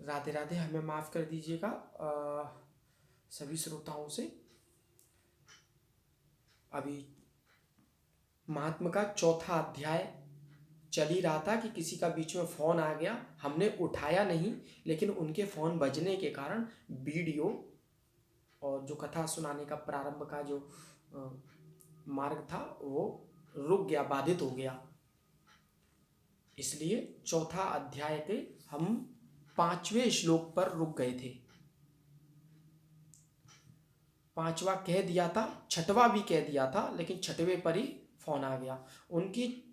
राधे राधे। हमें माफ़ कर दीजिएगा सभी श्रोताओं से। अभी महात्मा का चौथा अध्याय चल ही रहा था कि किसी का बीच में फ़ोन आ गया, हमने उठाया नहीं, लेकिन उनके फ़ोन बजने के कारण वीडियो और जो कथा सुनाने का प्रारंभ का जो मार्ग था वो रुक गया, बाधित हो गया। इसलिए चौथा अध्याय के हम 5वें श्लोक पर रुक गए थे। 5वां कह दिया था, 6वां भी कह दिया था, लेकिन 6वें पर ही फोन आ गया उनकी।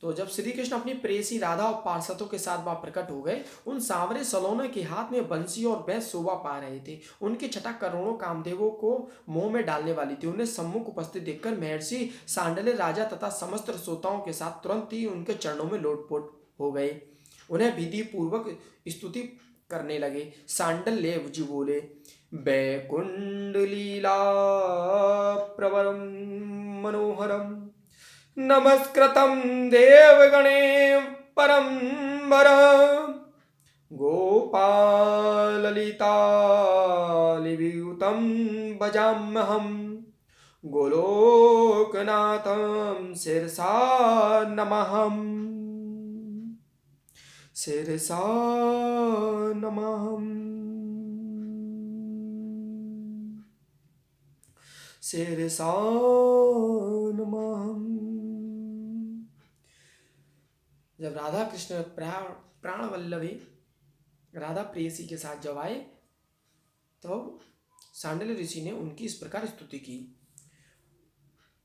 तो जब श्री कृष्ण अपनी प्रेयसी राधा और पार्षदों के साथ वहां प्रकट हो गए, उन सांवरे सलोने के हाथ में बंसी और भैंस शोभा पा रहे थे। उनकी छटा करोड़ों कामदेवों को मोह में डालने वाली थी। उन्हें सम्मुख उपस्थित देखकर महर्षि सांडल्य राजा तथा समस्त श्रोताओं के साथ तुरंत ही उनके चरणों में लोटपोट हो गए, उन्हें विधि पूर्वक स्तुति करने लगे। सांडल्य जी बोले, बैकुंड लीला प्रवरम मनोहरम नमस्कृतं देवगणे परं वर गोपाललितालिवियुतं भजाम्यहं गोलोकनाथं शिरसा नमाहं शिरसा नमाहं शिरसा नमाहं। जब राधा कृष्ण प्राण वल्लभी राधा प्रेयसी के साथ जब आए तो सांडल्य ऋषि ने उनकी इस प्रकार स्तुति की।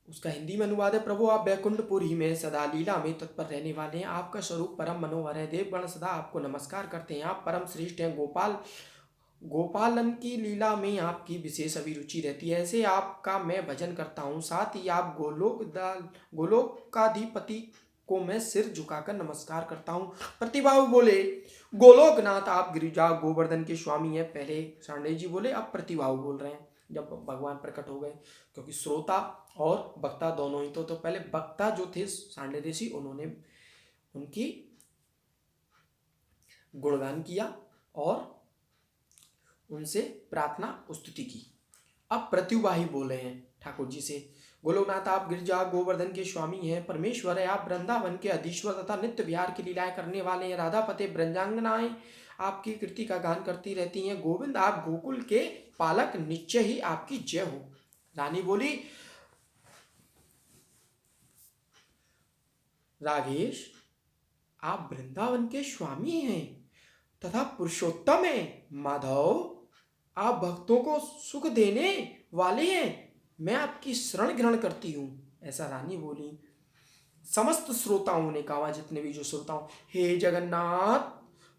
उसका हिंदी में अनुवाद है, प्रभु आप बैकुंठपुरी में सदा लीला में तत्पर रहने वाले हैं, आपका स्वरूप परम मनोहर है, देवगण सदा आपको नमस्कार करते हैं, आप परम श्रेष्ठ हैं। गोपालन की लीला में आपकी विशेष अभिरुचि रहती है, ऐसे आपका मैं भजन करता हूँ। साथ ही आप गोलोकाधिपति को मैं सिर झुकाकर नमस्कार करता हूँ। प्रतिभाव बोले, गोलोकनाथ आप गिरिजा गोवर्धन के स्वामी हैं। पहले सांडल्य जी बोले, अब प्रतिभाव बोल रहे हैं जब भगवान प्रकट हो गए, क्योंकि श्रोता और वक्ता दोनों ही तो पहले वक्ता जो थे सांडल्य ऋषि, उन्होंने उनकी गुणगान किया और उनसे प्रार्थना स्तुति की। अब प्रतिभाही बोले हैं ठाकुर जी से, गोलोकनाथ आप गिरिजा गोवर्धन के स्वामी हैं, परमेश्वर है, आप वृंदावन के अधीश्वर तथा नित्य विहार की लीलाएं करने वाले हैं। राधा पते ब्रजांगनाएं आपकी कृति का गान करती रहती हैं। गोविंद आप गोकुल के पालक, निश्चय ही आपकी जय हो। रानी बोली, राघेश आप वृंदावन के स्वामी हैं तथा पुरुषोत्तम हैं। माधव आप भक्तों को सुख देने वाले हैं, मैं आपकी शरण ग्रहण करती हूँ, ऐसा रानी बोली। समस्त श्रोताओं ने कहा, जितने भी जो श्रोताओं, हे जगन्नाथ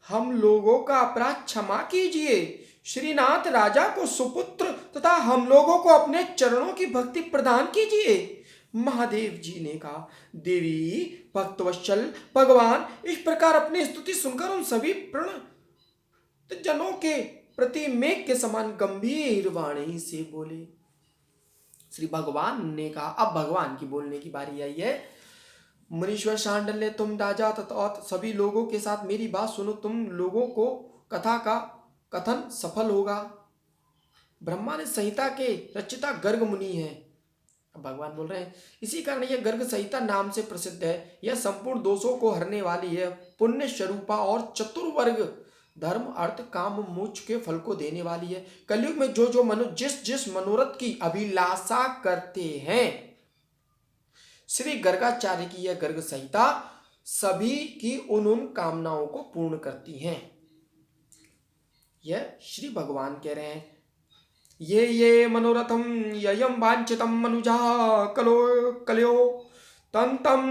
हम लोगों का अपराध क्षमा कीजिए, श्रीनाथ राजा को सुपुत्र तथा हम लोगों को अपने चरणों की भक्ति प्रदान कीजिए। महादेव जी ने कहा, देवी भक्तवत्सल भगवान इस प्रकार अपनी स्तुति सुनकर उन सभी प्रण जनों के प्रति मेघ के समान गंभीर वाणी से बोले। श्री भगवान ने कहा, अब भगवान की बोलने की बारी आई है। मुनीश्वर सांडल्य तुम राजा तथा सभी लोगों के साथ मेरी बात सुनो, तुम लोगों को कथा का कथन सफल होगा। ब्रह्मा ने संहिता के रचिता गर्ग मुनि हैं। भगवान बोल रहे हैं, इसी कारण यह गर्ग संहिता नाम से प्रसिद्ध है। यह संपूर्ण दोषों को हरने वाली है, पुण्य स्वरूपा और चतुर्वर्ग धर्म अर्थ काम मोक्ष के फल को देने वाली है। कलयुग में जो जो मनुष्य जिस जिस मनोरथ की अभिलाषा करते हैं, श्री गर्गाचार्य की यह गर्ग संहिता सभी की उन कामनाओं को पूर्ण करती हैं। यह श्री भगवान कह रहे हैं, ये मनोरथम ययम वांछितम मनुजा कलयो तंतम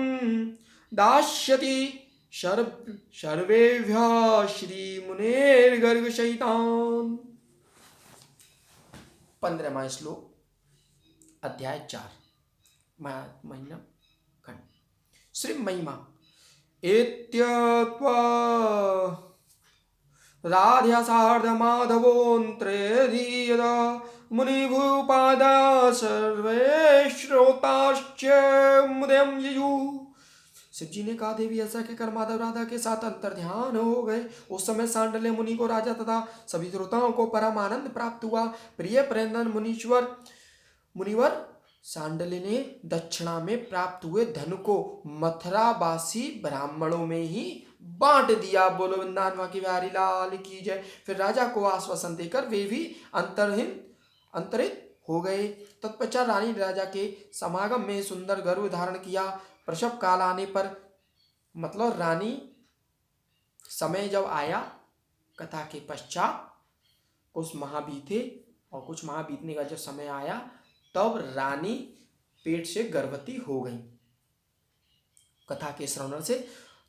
दास्यति सर्वेभ्यः श्री मुनेर्गर्ग सहितान। 15वां श्लोक, अध्याय 4, महिमा खंड। श्री महिमा एत्यत्वा राध्या सार्ध माधवोऽन्त्रेधीयत मुनिभूपादा सर्वे श्रोताश्च मुदयं ययुः शिव जी ने कहा, देवी ऐसा कहकर माधव राधा के साथ अंतर्ध्यान हो गए। उस समय सांडल्य मुनि को राजा तथा सभी श्रोताओं को परम आनंद प्राप्त हुआ। प्रिय प्रेंदन मुनिवर सांडल्य ने दक्षिणा में प्राप्त हुए धन को मथुरावासी ब्राह्मणों में ही बांट दिया। बोलो वृंदावन की बिहारी लाल की जय। फिर राजा को आश्वासन देकर वे भी अंतरित हो गए। तत्पश्चात रानी राजा के समागम में सुंदर गर्भ धारण किया। प्रसव काल आने पर, मतलब रानी समय जब आया, कथा के पश्चात कुछ माह बीते और कुछ माह बीतने का जब समय आया तब रानी पेट से गर्भवती हो गई कथा के श्रवण से।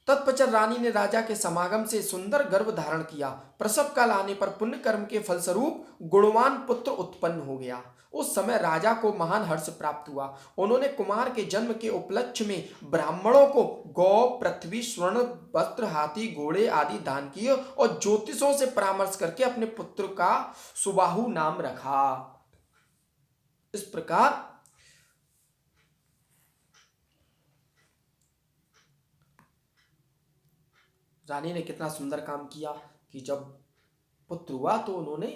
तत्पश्चात रानी ने राजा के समागम से सुंदर गर्भ धारण किया। प्रसव काल आने पर पुण्य कर्म के फलस्वरूप गुणवान पुत्र उत्पन्न हो गया। उस समय राजा को महान हर्ष प्राप्त हुआ। उन्होंने कुमार के जन्म के उपलक्ष्य में ब्राह्मणों को गौ, पृथ्वी, स्वर्ण, वस्त्र, हाथी, घोड़े आदि दान किए और ज्योतिषों से परामर्श करके अपने पुत्र का सुबाहु नाम रखा। इस प्रकार रानी ने कितना सुंदर काम किया कि जब पुत्र हुआ तो उन्होंने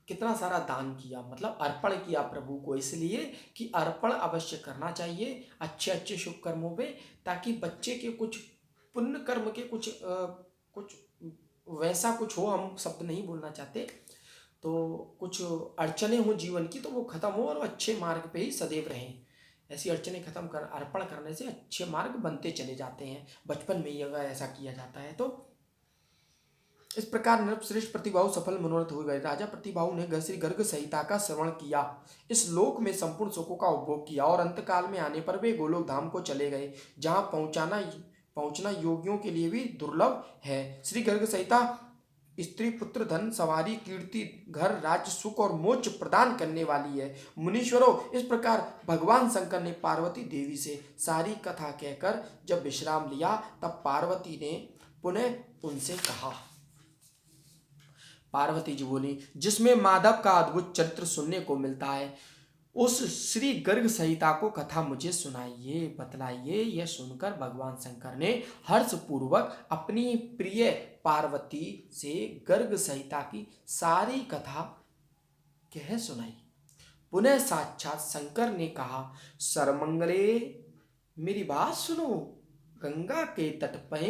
कितना सारा दान किया, मतलब अर्पण किया प्रभु को, इसलिए कि अर्पण अवश्य करना चाहिए अच्छे अच्छे शुभ कर्मों में, ताकि बच्चे के कुछ पुण्य कर्म के कुछ वैसा कुछ हो, हम शब्द नहीं बोलना चाहते, तो कुछ अड़चने हो जीवन की तो वो खत्म हो और अच्छे मार्ग पे ही सदैव रहें। ऐसी अड़चने खत्म कर अर्पण करने से अच्छे मार्ग बनते चले जाते हैं बचपन में ही अगर ऐसा किया जाता है तो। इस प्रकार नृपश्रेष्ठ प्रतिभाऊ सफल मनोरथ हो गए। राजा प्रतिभाऊ ने श्री गर्ग संहिता का श्रवण किया, इस लोक में संपूर्ण सुखों का उपभोग किया और अंतकाल में आने पर वे गोलोक धाम को चले गए, जहाँ पहुंचना योगियों के लिए भी दुर्लभ है। श्री गर्ग संहिता स्त्री, पुत्र, धन, सवारी, कीर्ति, घर, राज्य, सुख और मोक्ष प्रदान करने वाली है। मुनीश्वरों, इस प्रकार भगवान शंकर ने पार्वती देवी से सारी कथा कहकर जब विश्राम लिया तब पार्वती ने पुनः उनसे कहा। पार्वती जी बोली, जिसमें माधव का अद्भुत चरित्र सुनने को मिलता है, उस श्री गर्ग संहिता को कथा मुझे सुनाइए, बतलाइए। यह सुनकर भगवान शंकर ने हर्ष पूर्वक अपनी प्रिय पार्वती से गर्ग संहिता की सारी कथा कह सुनाई। पुनः साक्षात शंकर ने कहा, सर्वमंगले मेरी बात सुनो। गंगा के तट पर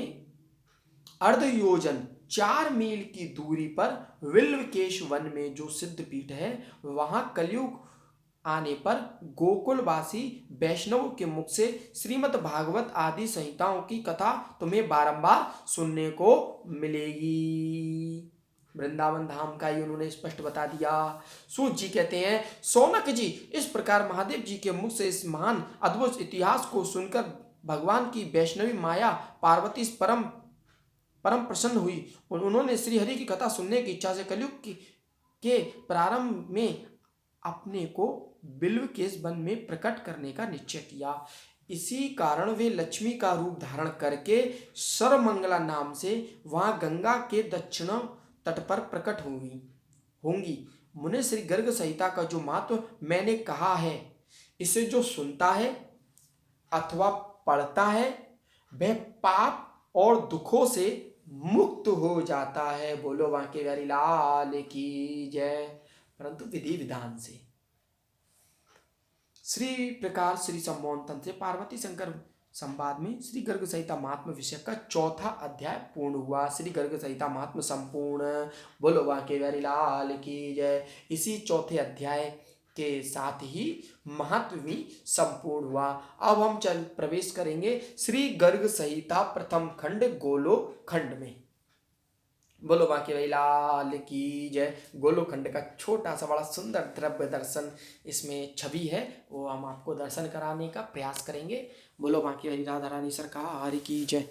अर्ध योजन 4 मील की दूरी पर विल्वकेश वन में जो सिद्ध पीठ है, वहां कलयुग आने पर गोकुलवासी वैष्णव के मुख से श्रीमद् भागवत आदि संहिताओं की कथा तुम्हें बारंबार सुनने को मिलेगी। वृंदावन धाम का ही उन्होंने स्पष्ट बता दिया। सूत जी कहते हैं, सौनक जी, इस प्रकार महादेव जी के मुख से इस महान अद्भुत इतिहास को सुनकर भगवान की वैष्णवी माया पार्वती परम प्रसन्न हुई। उन्होंने श्री हरि की कथा सुनने की इच्छा से कलयुग के प्रारंभ में अपने को बिल्वकेश वन में प्रकट करने का निश्चय किया। इसी कारण वे लक्ष्मी का रूप धारण करके सर्वमंगला नाम से वहां गंगा के दक्षिण तट पर प्रकट होंगी। मुने श्री गर्ग संहिता का जो महत्व मैंने कहा है, इसे जो सुनता है अथवा पढ़ता है वह पाप और दुखों से मुक्त हो जाता है। बोलो बांके बिहारी लाल की जय। परंतु विधि विधान से। श्री प्रकार श्री सम्मोहन तंत्र से पार्वती शंकर संवाद में श्री गर्ग संहिता महात्म विषय का 4था अध्याय पूर्ण हुआ। श्री गर्ग संहिता महात्म संपूर्ण। बोलो बांके बिहारी लाल की जय। इसी 4थे अध्याय के साथ ही महत्व भी संपूर्ण हुआ। अब हम प्रवेश करेंगे श्री गर्ग संहिता प्रथम खंड गोलोक खंड में। बोलो बांके बिहारी लाल की जय। गोलोक खंड का छोटा सा बड़ा सुंदर द्रव्य दर्शन इसमें छवि है, वो हम आपको दर्शन कराने का प्रयास करेंगे। बोलो बांके बिहारी राधा रानी सरकार की जय।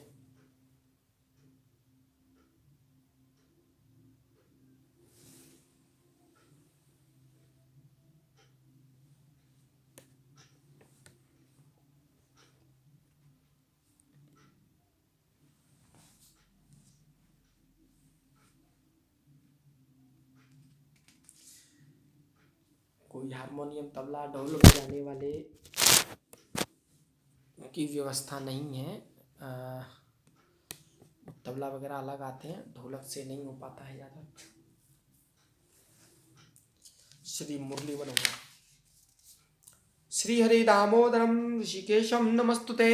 कोई हारमोनियम, तबला, ढोल बजाने वाले की व्यवस्था नहीं है, तबला वगैरह अलग आते हैं, ढोलक से नहीं हो पाता है ज़्यादा। श्री मुरली मनोहर। श्री हरि दामोदरम ऋषिकेशम नमस्तुते।